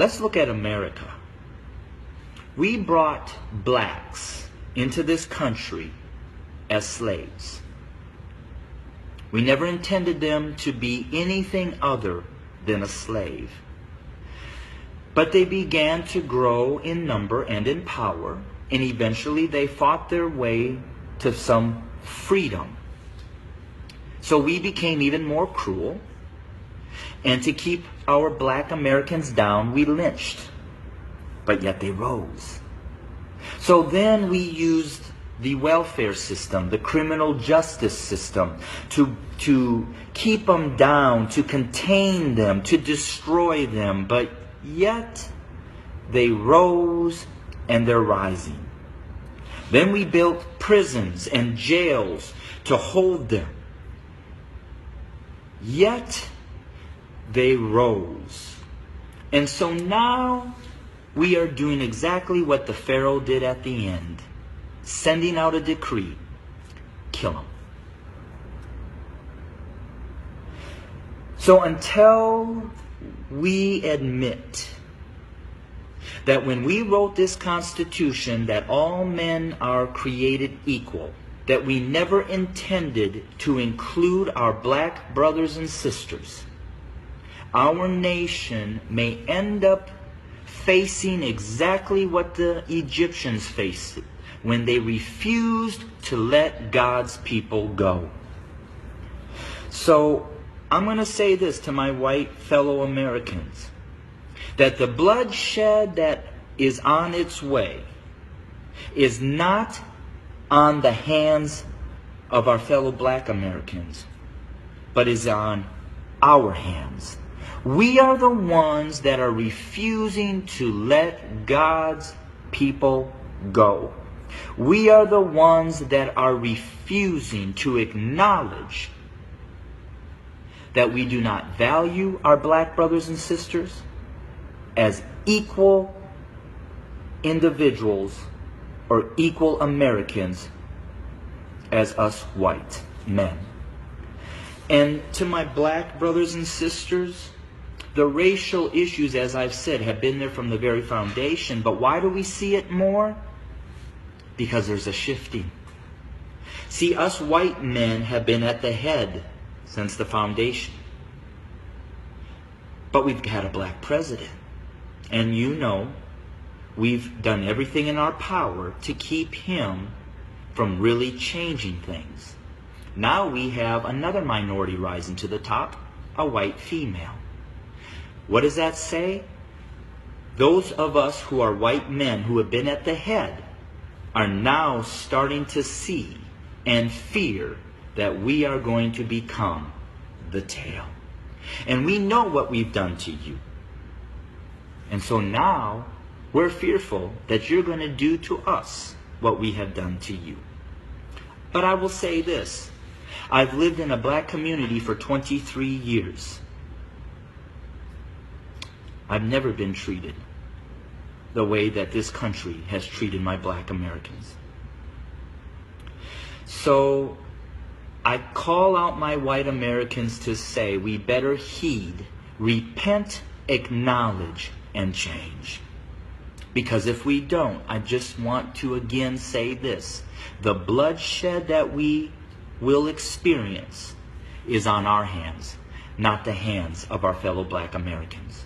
let's look at America. We brought blacks into this country as slaves. We never intended them to be anything other than a slave. But they began to grow in number and in power, and eventually they fought their way to some freedom. So we became even more cruel, and to keep our black Americans down, we lynched. But yet they rose. So then we used the welfare system, the criminal justice system, to keep them down, to contain them, to destroy them. But yet they rose, and they're rising. Then we built prisons and jails to hold them. Yet they rose. And so now we are doing exactly what the Pharaoh did at the end, sending out a decree: kill them. So until we admit that when we wrote this Constitution that all men are created equal, that we never intended to include our black brothers and sisters, our nation may end up facing exactly what the Egyptians faced when they refused to let God's people go. So I'm going to say this to my white fellow Americans, that the bloodshed that is on its way is not on the hands of our fellow black Americans, but is on our hands. We are the ones that are refusing to let God's people go. We are the ones that are refusing to acknowledge that we do not value our black brothers and sisters as equal individuals or equal Americans as us white men. And to my black brothers and sisters, the racial issues, as I've said, have been there from the very foundation. But why do we see it more? Because there's a shifting. See, us white men have been at the head since the foundation. But we've had a black president. And you know, we've done everything in our power to keep him from really changing things. Now we have another minority rising to the top, a white female. What does that say? Those of us who are white men who have been at the head are now starting to see and fear that we are going to become the tail. And we know what we've done to you. And so now we're fearful that you're going to do to us what we have done to you. But I will say this. I've lived in a black community for 23 years. I've never been treated the way that this country has treated my black Americans. So I call out my white Americans to say we better heed, repent, acknowledge, and change. Because if we don't, I just want to again say this. The bloodshed that we will experience is on our hands, not the hands of our fellow black Americans.